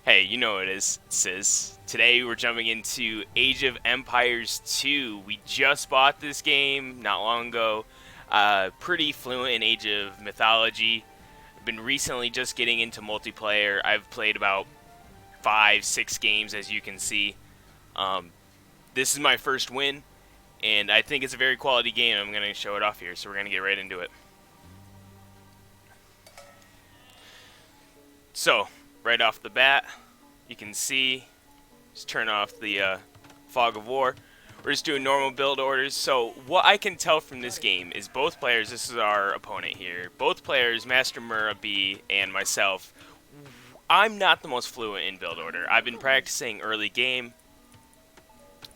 Hey, you know what it is, sis. Today we're jumping into Age of Empires 2. We just bought this game not long ago. Pretty fluent in Age of Mythology. I've been recently just getting into multiplayer. I've played about 5, 6 games, as you can see. Um, this is my first win, and I think it's a very quality game. I'm going to show it off here, so we're going to get right into it. So, right off the bat, you can see, just turn off the fog of war. We're just doing normal build orders. So what I can tell from this game is both players, this is our opponent here, both players, Master Murabi and myself, I'm not the most fluent in build order. I've been practicing early game,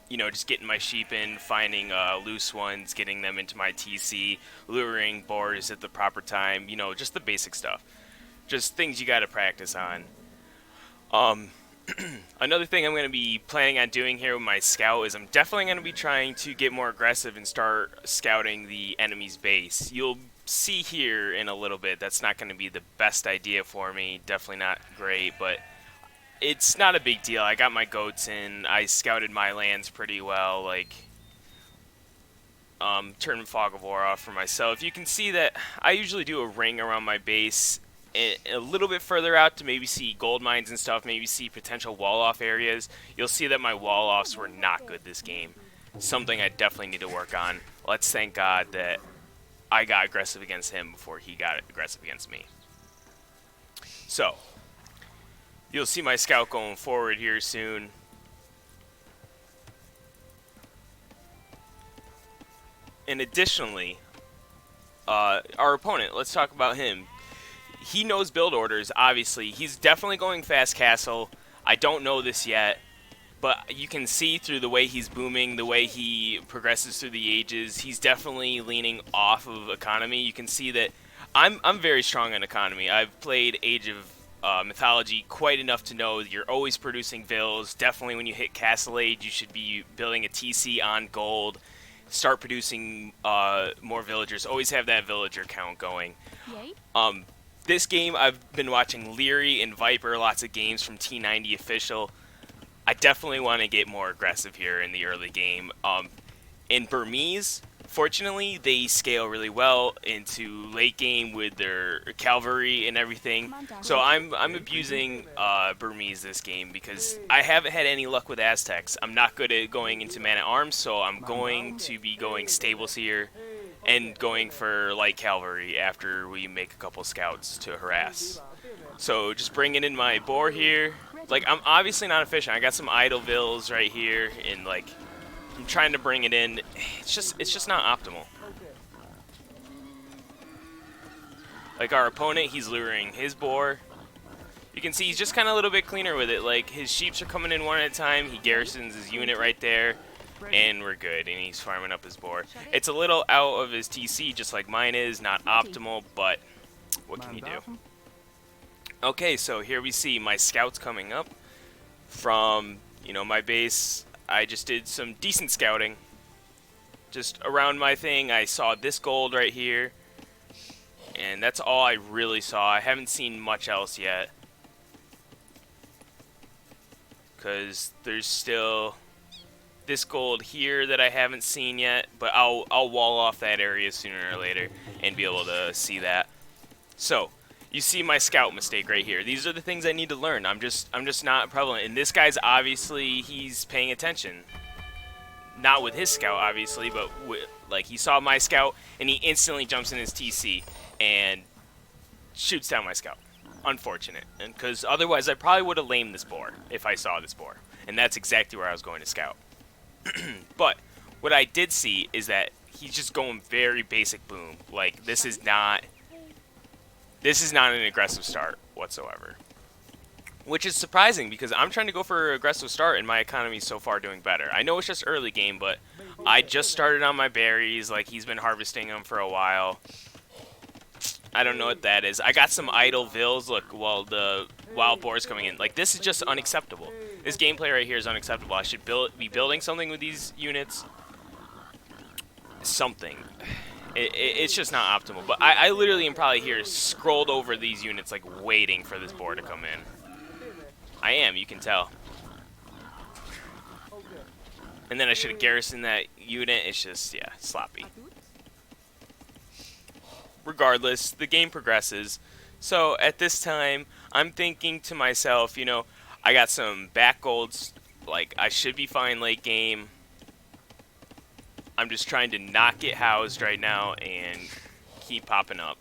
you know, just getting my sheep in, finding loose ones, getting them into my TC, luring boars at the proper time, you know, just the basic stuff. Just things you gotta practice on. Another thing I'm going to be planning on doing here with my scout is I'm definitely going to be trying to get more aggressive and start scouting the enemy's base. You'll see here in a little bit that's not going to be the best idea for me, definitely not great, but it's not a big deal. I got my goats in, I scouted my lands pretty well, like turning fog of war off for myself. You can see that I usually do a ring around my base a little bit further out to maybe see gold mines and stuff, maybe see potential wall-off areas. You'll see that my wall-offs were not good this game. Something I definitely need to work on. Let's thank God that I got aggressive against him before he got aggressive against me. So, you'll see my scout going forward here soon. And additionally, our opponent, let's talk about him. He knows build orders, obviously. He's definitely going fast castle. I don't know this yet, but you can see through the way he's booming, the way he progresses through the ages, he's definitely leaning off of economy. You can see that I'm very strong in economy. I've played Age of Mythology quite enough to know you're always producing vills. Definitely when you hit castle age, you should be building a TC on gold. Start producing more villagers. Always have that villager count going. This game, I've been watching Leary and Viper, lots of games from T90 Official. I definitely want to get more aggressive here in the early game. In Burmese, fortunately, they scale really well into late game with their cavalry and everything. So I'm abusing Burmese this game because I haven't had any luck with Aztecs. I'm not good at going into man-at-arms, so I'm going to be going stables here and going for light cavalry after we make a couple scouts to harass. So just bringing in my boar here. Like, I'm obviously not efficient. I got some idle vills right here, and like I'm trying to bring it in. It's just not optimal. Like our opponent, he's luring his boar. You can see he's just kind of a little bit cleaner with it. Like his sheeps are coming in one at a time. He garrisons his unit right there. And we're good, and he's farming up his boar. It's a little out of his TC, just like mine is, not optimal, but what can you do? Okay, so here we see my scouts coming up from, you know, my base. I just did some decent scouting. Just around my thing, I saw this gold right here, and that's all I really saw. I haven't seen much else yet, because there's still this gold here that I haven't seen yet, but I'll wall off that area sooner or later and be able to see that. So, you see my scout mistake right here. These are the things I need to learn. I'm just not prevalent. And this guy's obviously, he's paying attention. Not with his scout, obviously, but like he saw my scout and he instantly jumps in his TC and shoots down my scout. Unfortunate, and because otherwise I probably would have lamed this boar if I saw this boar, and that's exactly where I was going to scout. But what I did see is that he's just going very basic boom. Like this is not an aggressive start whatsoever, which is surprising because I'm trying to go for an aggressive start and my economy is so far doing better. I know it's just early game, but I just started on my berries. Like he's been harvesting them for a while. I don't know what that is. I got some idle vills. Look, while the wild boar is coming in. Like this is just unacceptable. This gameplay right here is unacceptable. I should be building something with these units. Something. It's just not optimal. But I literally am probably here scrolled over these units like waiting for this boar to come in. I am, you can tell. And then I should have garrisoned that unit. It's just, yeah, sloppy. Regardless, the game progresses. So at this time, I'm thinking to myself, you know, I got some back golds. Like, I should be fine late game. I'm just trying to not get housed right now and keep popping up.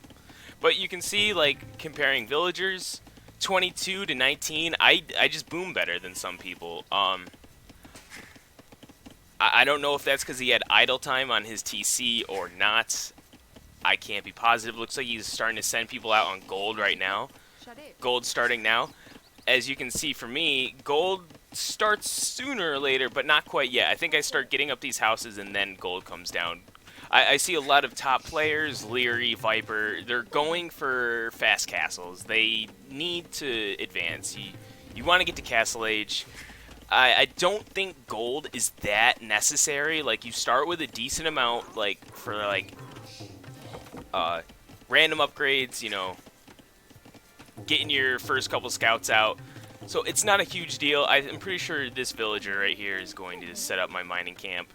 But you can see, like, comparing villagers, 22 to 19, I just boom better than some people. I don't know if that's because he had idle time on his TC or not. I can't be positive. Looks like he's starting to send people out on gold right now. Gold starting now. As you can see for me, gold starts sooner or later, but not quite yet. I think I start getting up these houses and then gold comes down. I see a lot of top players, Leary, Viper, they're going for fast castles. They need to advance. You want to get to Castle Age. I don't think gold is that necessary. Like, you start with a decent amount, like, for, like, random upgrades, you know, getting your first couple scouts out. So it's not a huge deal. I'm pretty sure this villager right here is going to set up my mining camp.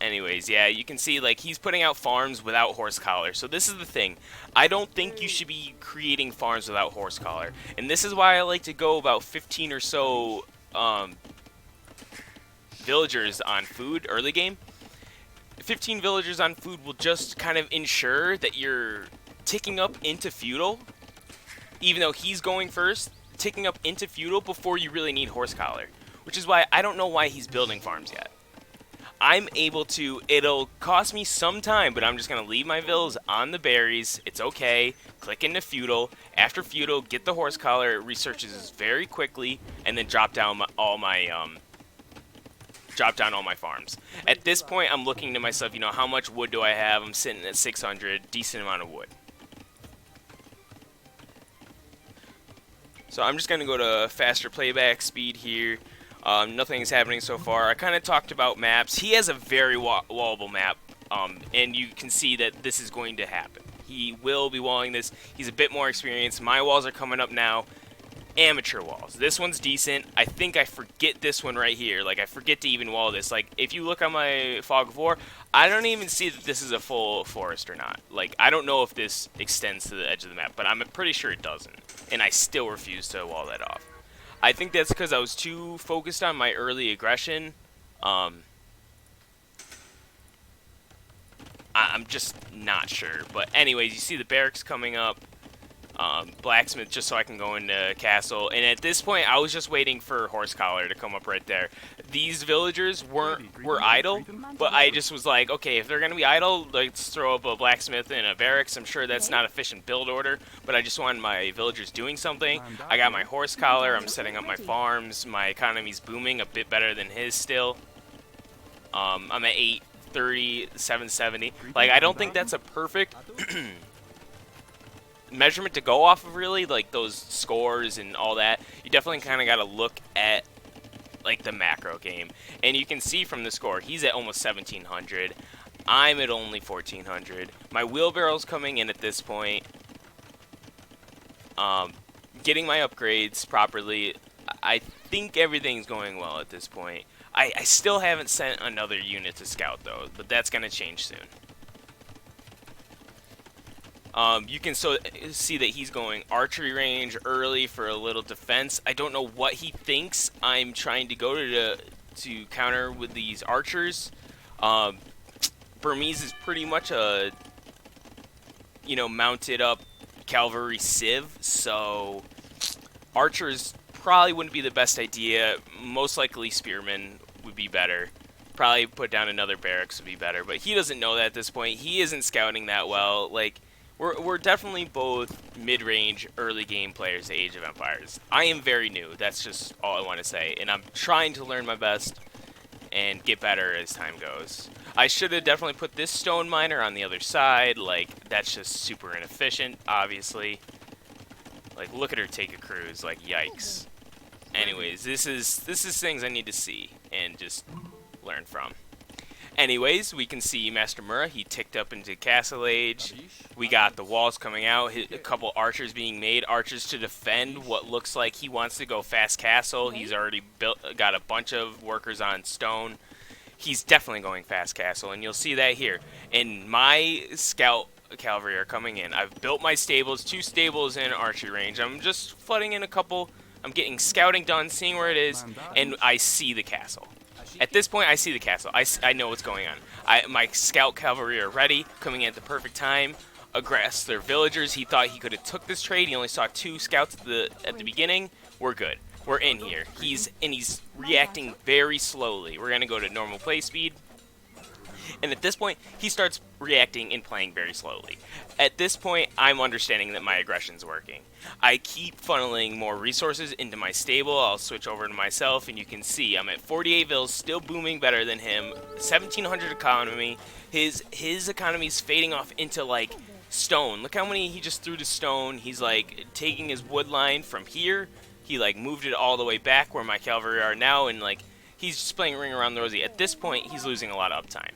Anyways, yeah, you can see, like, he's putting out farms without horse collar. So this is the thing. I don't think you should be creating farms without horse collar. And this is why I like to go about 15 or so villagers on food early game. 15 villagers on food will just kind of ensure that you're ticking up into feudal. Even though he's going first, ticking up into feudal before you really need horse collar. Which is why I don't know why he's building farms yet. I'm able to, it'll cost me some time, but I'm just going to leave my villas on the berries. It's okay. Click into feudal. After feudal, get the horse collar. It researches very quickly, and then drop down all my farms. At this point, I'm looking to myself, you know, how much wood do I have? I'm sitting at 600, decent amount of wood. So I'm just going to go to faster playback speed here. Nothing's happening so far. I kind of talked about maps. He has a very wallable map, and you can see that this is going to happen. He will be walling this. He's a bit more experienced. My walls are coming up now. Amateur walls. This one's decent. I think I forget this one right here. Like, I forget to even wall this. Like, if you look on my Fog of War, I don't even see that this is a full forest or not. Like, I don't know if this extends to the edge of the map, but I'm pretty sure it doesn't. And I still refuse to wall that off. I think that's because I was too focused on my early aggression. I'm just not sure. But anyways, you see the barracks coming up. Blacksmith, just so I can go into castle. And at this point, I was just waiting for horse collar to come up right there. These villagers were idle, but I just was like, okay, if they're gonna be idle, let's throw up a blacksmith and a barracks. I'm sure that's not efficient build order, but I just wanted my villagers doing something. I got my horse collar. I'm setting up my farms. My economy's booming a bit better than his still. I'm at 830, 770. Like, I don't think that's a perfect measurement to go off of, really, like those scores and all that. You definitely kind of got to look at, like, the macro game. And you can see from the score, he's at almost 1,700. I'm at only 1,400. My wheelbarrow's coming in at this point. Getting my upgrades properly. I think everything's going well at this point. I still haven't sent another unit to scout, though, but that's going to change soon. You can see that he's going archery range early for a little defense. I don't know what he thinks I'm trying to go to counter with these archers. Burmese is pretty much a, you know, mounted up cavalry civ, so archers probably wouldn't be the best idea. Most likely spearmen would be better. Probably put down another barracks would be better, but he doesn't know that at this point. He isn't scouting that well. Like, we're definitely both mid-range, early game players to Age of Empires. I am very new. That's just all I want to say. And I'm trying to learn my best and get better as time goes. I should have definitely put this stone miner on the other side. Like, that's just super inefficient, obviously. Like, look at her take a cruise. Like, yikes. Anyways, this is things I need to see and just learn from. Anyways, we can see Master Mura, he ticked up into Castle Age. We got the walls coming out, a couple archers being made, archers to defend what looks like he wants to go fast castle. He's already got a bunch of workers on stone. He's definitely going fast castle, and you'll see that here. And my scout cavalry are coming in. I've built my stables, 2 stables in archery range. I'm just flooding in a couple. I'm getting scouting done, seeing where it is, and I see the castle. At this point, I see the castle. I know what's going on. My scout cavalry are ready, coming in at the perfect time. Aggress their villagers. He thought he could have took this trade. He only saw 2 scouts at the beginning. We're good. We're in here. He's reacting very slowly. We're gonna go to normal play speed. And at this point, he starts reacting and playing very slowly. At this point, I'm understanding that my aggression's working. I keep funneling more resources into my stable. I'll switch over to myself, and you can see I'm at 48 vills, still booming better than him. 1,700 economy. His economy's fading off into, like, stone. Look how many he just threw to stone. He's, like, taking his wood line from here. He, like, moved it all the way back where my cavalry are now, and, like, he's just playing Ring Around the Rosie. At this point, he's losing a lot of uptime.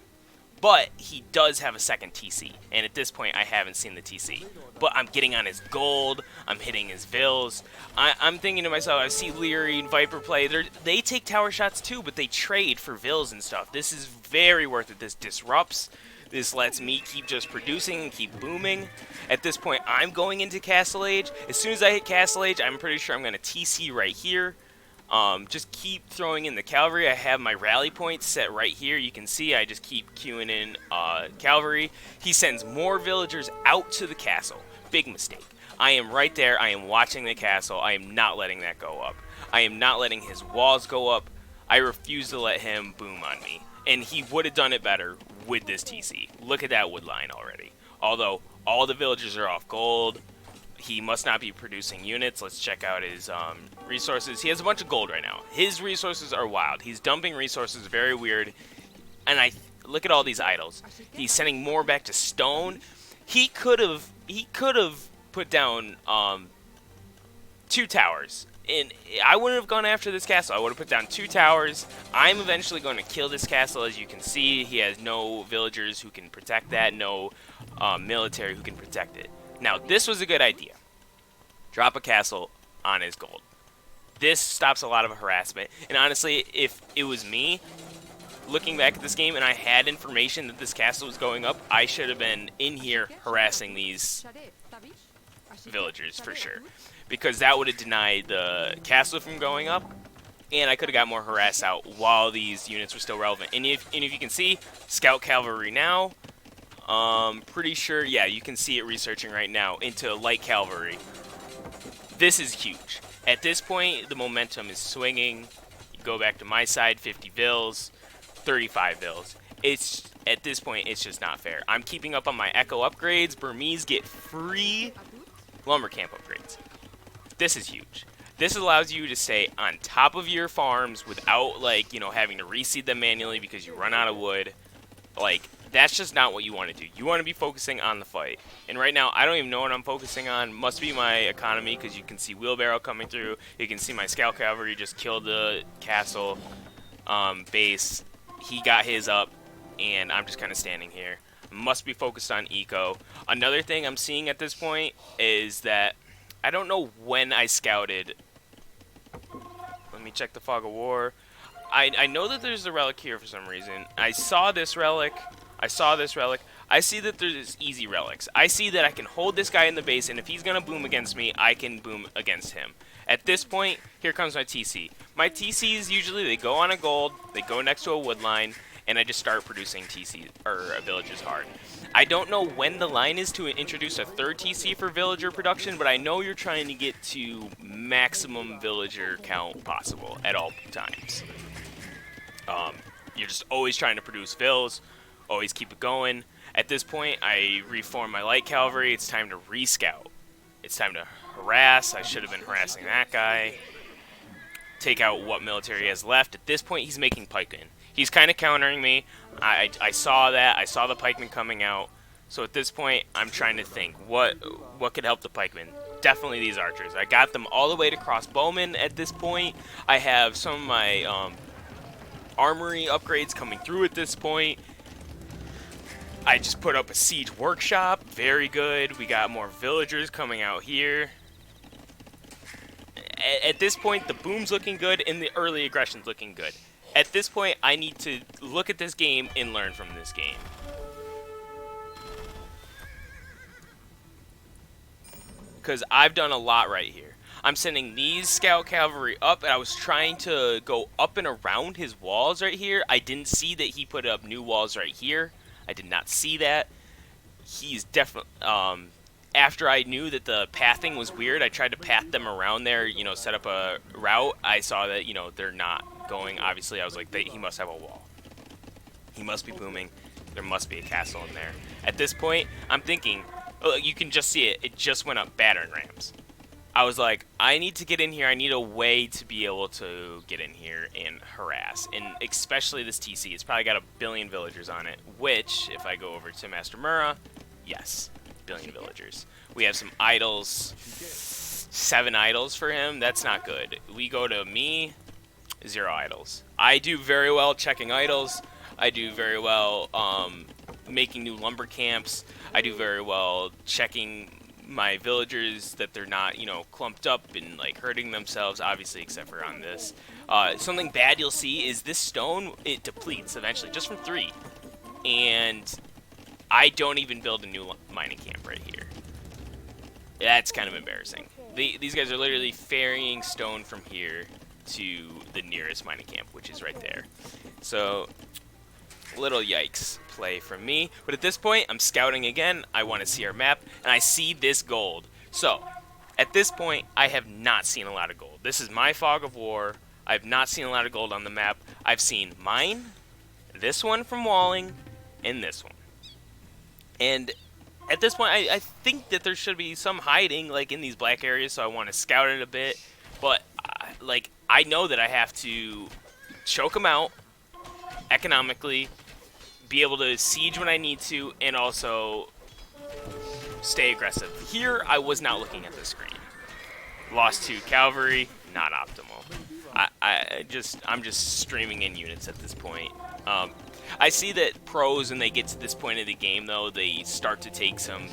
But he does have a second TC, and at this point, I haven't seen the TC. But I'm getting on his gold, I'm hitting his vills. I'm thinking to myself, I see Leary and Viper play. They take tower shots too, but they trade for vills and stuff. This is very worth it. This disrupts. This lets me keep just producing and keep booming. At this point, I'm going into Castle Age. As soon as I hit Castle Age, I'm pretty sure I'm going to TC right here. Just keep throwing in the cavalry. I have my rally points set right here. You can see I just keep queuing in cavalry. He sends more villagers out to the castle. Big mistake. I am right there. I am watching the castle. I am not letting that go up. I am not letting his walls go up. I refuse to let him boom on me. And he would have done it better with this TC. Look at that wood line already. Although all the villagers are off gold, he must not be producing units. Let's check out his resources. He has a bunch of gold right now. His resources are wild. He's dumping resources, very weird. And look at all these idols. He's sending more back to stone. He could have put down 2 towers. And I wouldn't have gone after this castle. I would have put down 2 towers. I'm eventually going to kill this castle. As you can see, he has no villagers who can protect that, no military who can protect it. Now, this was a good idea. Drop a castle on his gold. This stops a lot of harassment. And honestly, if it was me, looking back at this game, and I had information that this castle was going up, I should have been in here harassing these villagers for sure. Because that would have denied the castle from going up, and I could have got more harass out while these units were still relevant. And if you can see, Scout Cavalry now, pretty sure, yeah, you can see it researching right now into light cavalry. This is huge. At this point, the momentum is swinging. You go back to my side, 50 vills, 35 vills. At this point, it's just not fair. I'm keeping up on my Echo upgrades. Burmese get free lumber camp upgrades. This is huge. This allows you to stay on top of your farms without, like, you know, having to reseed them manually because you run out of wood. Like, that's just not what you want to do. You want to be focusing on the fight. And right now, I don't even know what I'm focusing on. Must be my economy, because you can see wheelbarrow coming through. You can see my scout cavalry just killed the castle base. He got his up, and I'm just kind of standing here. Must be focused on eco. Another thing I'm seeing at this point is that I don't know when I scouted. Let me check the Fog of War. I know that there's a relic here for some reason. I saw this relic. I see that there's easy relics. I see that I can hold this guy in the base, and if he's going to boom against me, I can boom against him. At this point, here comes my TC. My TCs, usually, they go on a gold, they go next to a wood line, and I just start producing TC, or villagers hard. I don't know when the line is to introduce a third TC for villager production, but I know you're trying to get to maximum villager count possible at all times. You're just always trying to produce vills, always keep it going. At this point, I reform my light cavalry. It's time to rescout. It's time to harass. I should have been harassing that guy. Take out what military he has left. At this point, he's making pikemen. He's kind of countering me. I saw that. I saw the pikemen coming out. So at this point, I'm trying to think, what could help the pikemen? Definitely these archers. I got them all the way to crossbowmen at this point. I have some of my armory upgrades coming through at this point. I just put up a siege workshop. Very good. We got more villagers coming out here. At this point, the boom's looking good and the early aggression's looking good. At this point, I need to look at this game and learn from this game. Because I've done a lot right here. I'm sending these scout cavalry up, and I was trying to go up and around his walls right here. I didn't see that he put up new walls right here. I did not see that. He's definitely... after I knew that the pathing was weird, I tried to path them around there, you know, set up a route. I saw that, you know, they're not going. Obviously, I was like, he must have a wall. He must be booming. There must be a castle in there. At this point, I'm thinking, oh, you can just see it. It just went up battering rams. I was like, I need to get in here. I need a way to be able to get in here and harass. And especially this TC. It's probably got 1 billion villagers on it, which, if I go over to Master Murrah, yes, 1 billion villagers. We have some idols. 7 idols for him. That's not good. We go to me, 0 idols. I do very well checking idols. I do very well making new lumber camps. I do very well checking my villagers that they're not, you know, clumped up and like hurting themselves, obviously, except for on this. Something bad you'll see is this stone, it depletes eventually, just from 3. And I don't even build a new mining camp right here. That's kind of embarrassing. These guys are literally ferrying stone from here to the nearest mining camp, which is right there. So, little yikes play from me. But at this point, I'm scouting again. I want to see our map, and I see this gold. So, at this point, I have not seen a lot of gold. This is my fog of war. I've not seen a lot of gold on the map. I've seen mine, this one from Walling, and this one. And at this point, I think that there should be some hiding, like, in these black areas, so I want to scout it a bit. But, like, I know that I have to choke them out economically, be able to siege when I need to, and also stay aggressive. Here, I was not looking at the screen. Lost 2 cavalry, not optimal. I'm just streaming in units at this point. I see that pros, when they get to this point of the game, though, they start to take some,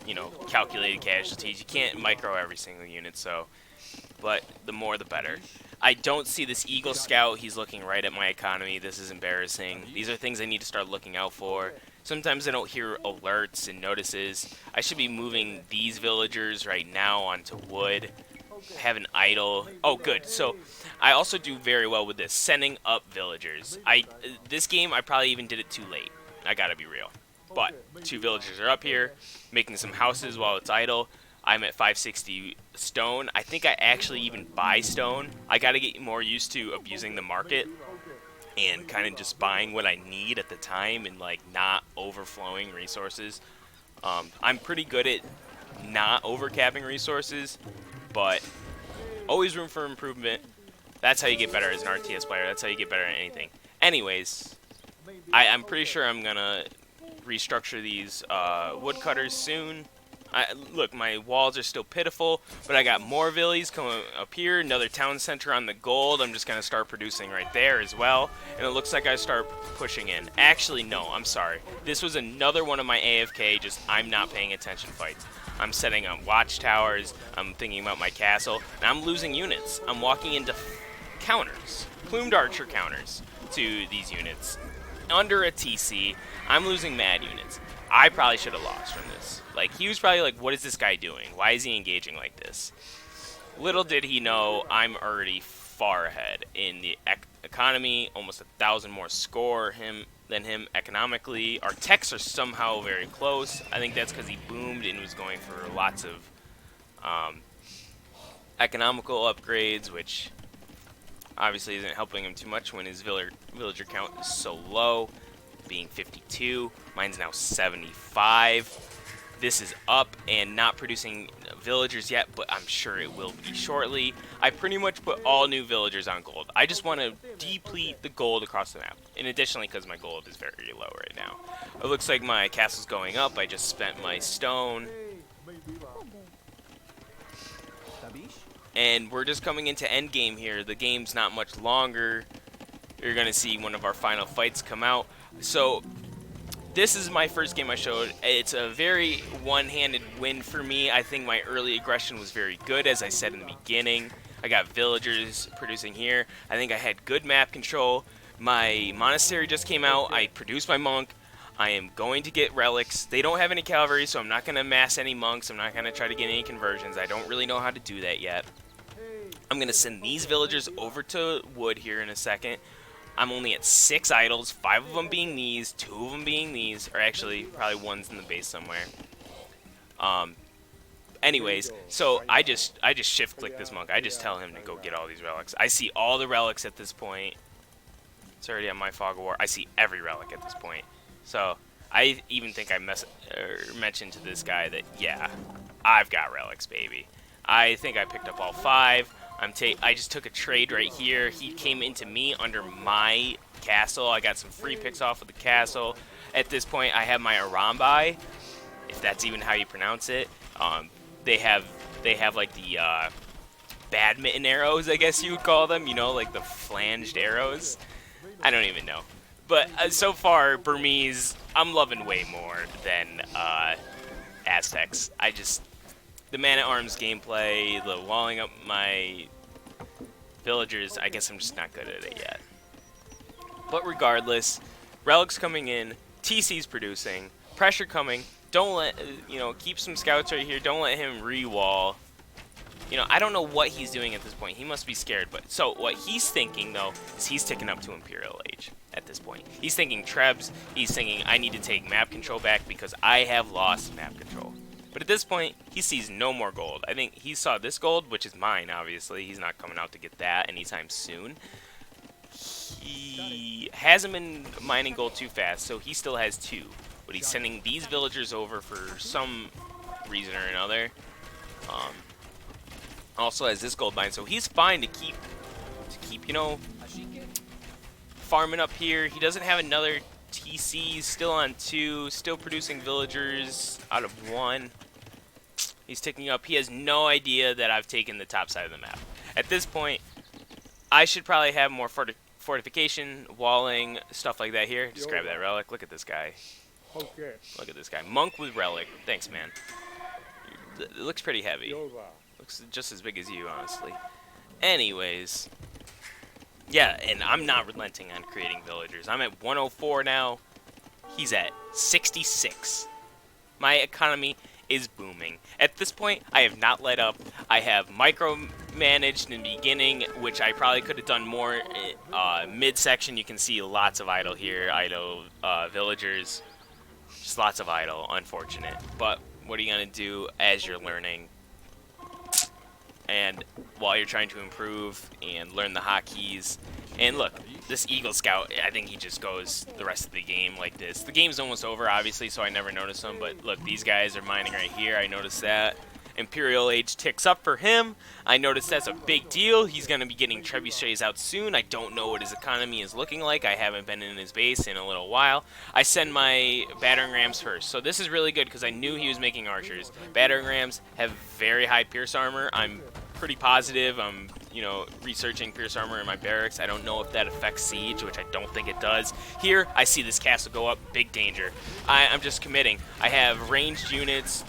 you know, calculated casualties. You can't micro every single unit, so, but the more the better. I don't see this Eagle Scout. He's looking right at my economy. This is embarrassing. These are things I need to start looking out for. Sometimes I don't hear alerts and notices. I should be moving these villagers right now onto wood. Have an idle. Oh, good. So I also do very well with this, sending up villagers. This game, I probably even did it too late. I gotta be real. But 2 villagers are up here, making some houses while it's idle. I'm at 560 stone. I think I actually even buy stone. I gotta get more used to abusing the market and kind of just buying what I need at the time and like not overflowing resources. I'm pretty good at not overcapping resources, but always room for improvement. That's how you get better as an RTS player. That's how you get better at anything. Anyways, I'm pretty sure I'm gonna restructure these woodcutters soon. Look, my walls are still pitiful, but I got more villies coming up here, another town center on the gold. I'm just going to start producing right there as well, and it looks like I start pushing in. Actually, no, I'm sorry. This was another one of my AFK, just I'm not paying attention fights. I'm setting up watchtowers, I'm thinking about my castle, and I'm losing units. I'm walking into counters, plumed archer counters to these units. Under a TC, I'm losing mad units. I probably should have lost from this. Like, he was probably like, what is this guy doing? Why is he engaging like this? Little did he know, I'm already far ahead in the economy, almost 1,000 more score than him economically. Our techs are somehow very close. I think that's because he boomed and was going for lots of economical upgrades, which obviously isn't helping him too much when his villager count is so low, being 52. Mine's now 75. This is up and not producing villagers yet, but I'm sure it will be shortly. I pretty much put all new villagers on gold. I just want to deplete the gold across the map. And additionally, because my gold is very low right now. It looks like my castle's going up. I just spent my stone. And we're just coming into endgame here. The game's not much longer. You're going to see one of our final fights come out. So this is my first game I showed. It's a very one-handed win for me. I think my early aggression was very good, as I said in the beginning. I got villagers producing here. I think I had good map control. My monastery just came out. I produced my monk. I am going to get relics. They don't have any cavalry, so I'm not going to mass any monks. I'm not going to try to get any conversions. I don't really know how to do that yet. I'm going to send these villagers over to wood here in a second. I'm only at 6 idols, 5 of them being these, 2 of them being these, or actually probably one's in the base somewhere. Anyways, so I just shift click this monk. I just tell him to go get all these relics. I see all the relics at this point. It's already on my fog of war. I see every relic at this point. So I even think I mentioned to this guy that, yeah, I've got relics, baby. I think I picked up all 5. I just took a trade right here. He came into me under my castle. I got some free picks off of the castle. At this point, I have my Arambai, if that's even how you pronounce it. They have like the badminton arrows, I guess you would call them. You know, like the flanged arrows. I don't even know. But so far, Burmese, I'm loving way more than Aztecs. The man-at-arms gameplay, the walling up my villagers, I guess I'm just not good at it yet. But regardless, relics coming in, TC's producing, pressure coming. Don't let, keep some scouts right here. Don't let him re-wall. I don't know what he's doing at this point. He must be scared. But so what he's thinking, though, is he's ticking up to Imperial Age at this point. He's thinking Trebs. He's thinking, I need to take map control back because I have lost map control. But at this point, he sees no more gold. I think he saw this gold, which is mine, obviously. He's not coming out to get that anytime soon. He hasn't been mining gold too fast, so he still has 2. But he's sending these villagers over for some reason or another. Also has this gold mine, so he's fine to keep farming up here. He doesn't have another TC, still on 2, still producing villagers out of 1. He's ticking up. He has no idea that I've taken the top side of the map. At this point, I should probably have more fortification, walling, stuff like that here. Just grab that relic. Look at this guy. Okay. Look at this guy. Monk with relic. Thanks, man. It looks pretty heavy. Looks just as big as you, honestly. Anyways. Yeah, and I'm not relenting on creating villagers. I'm at 104 now. He's at 66. My economy is booming. At this point, I have not let up. I have micromanaged in the beginning, which I probably could have done more. Midsection, you can see lots of idle here. Idle villagers. Just lots of idle. Unfortunate. But what are you going to do as you're learning? And while you're trying to improve and learn the hotkeys. And look, this Eagle Scout, I think he just goes the rest of the game like this. The game's almost over, obviously, so I never notice him. But look, these guys are mining right here. I noticed that. Imperial Age ticks up for him. I noticed that's a big deal. He's going to be getting trebuchets out soon. I don't know what his economy is looking like. I haven't been in his base in a little while. I send my battering rams first. So this is really good because I knew he was making archers. Battering rams have very high pierce armor. I'm pretty positive. I'm, researching pierce armor in my barracks. I don't know if that affects siege, which I don't think it does. Here, I see this castle go up. Big danger. I'm just committing. I have ranged units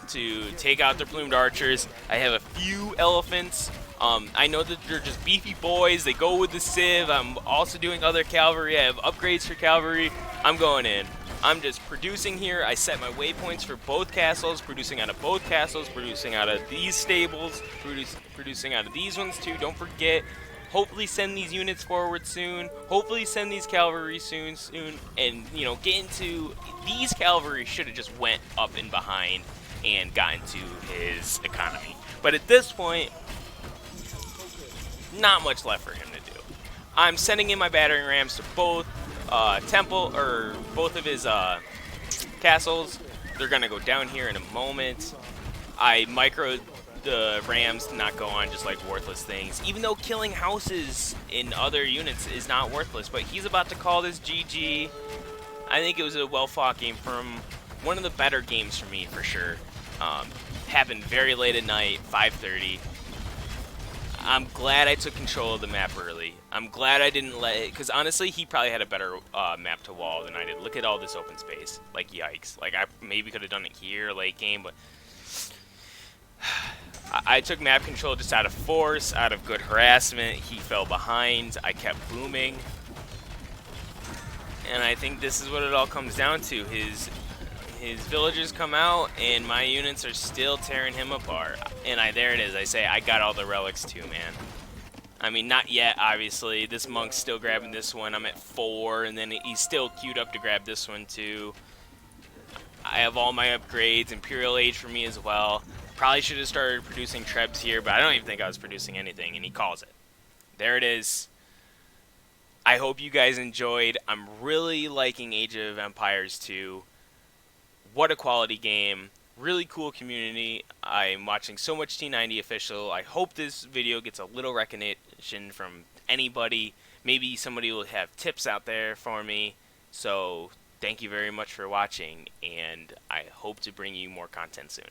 to take out their plumed archers. I have a few elephants. I know that they're just beefy boys. They go with the civ. I'm also doing other cavalry. I have upgrades for cavalry. I'm going in. I'm just producing here. I set my waypoints for both castles, producing out of both castles, producing out of these stables, producing out of these ones too. Don't forget. Hopefully send these units forward soon. Hopefully send these cavalry soon. And, get into... These cavalry should have just went up and behind and got into his economy. But at this point, not much left for him to do. I'm sending in my battering rams to both both of his castles. They're going to go down here in a moment. I microed the rams to not go on just like worthless things, even though killing houses in other units is not worthless. But he's about to call this GG. I think it was a well-fought game for him. One of the better games for me, for sure. Happened very late at night, 5:30. I'm glad I took control of the map early. I'm glad I didn't let it, because honestly, he probably had a better map to wall than I did. Look at all this open space. Like, yikes. Like, I maybe could have done it here late game, but I took map control just out of force, out of good harassment. He fell behind. I kept booming. And I think this is what it all comes down to. His villagers come out, and my units are still tearing him apart. And there it is. I say I got all the relics too, man. I mean, not yet, obviously. This monk's still grabbing this one. I'm at 4, and then he's still queued up to grab this one too. I have all my upgrades. Imperial Age for me as well. Probably should have started producing trebs here, but I don't even think I was producing anything, and he calls it. There it is. I hope you guys enjoyed. I'm really liking Age of Empires 2. What a quality game. Really cool community. I'm watching so much T90 official. I hope this video gets a little recognition from anybody. Maybe somebody will have tips out there for me. So thank you very much for watching, and I hope to bring you more content soon.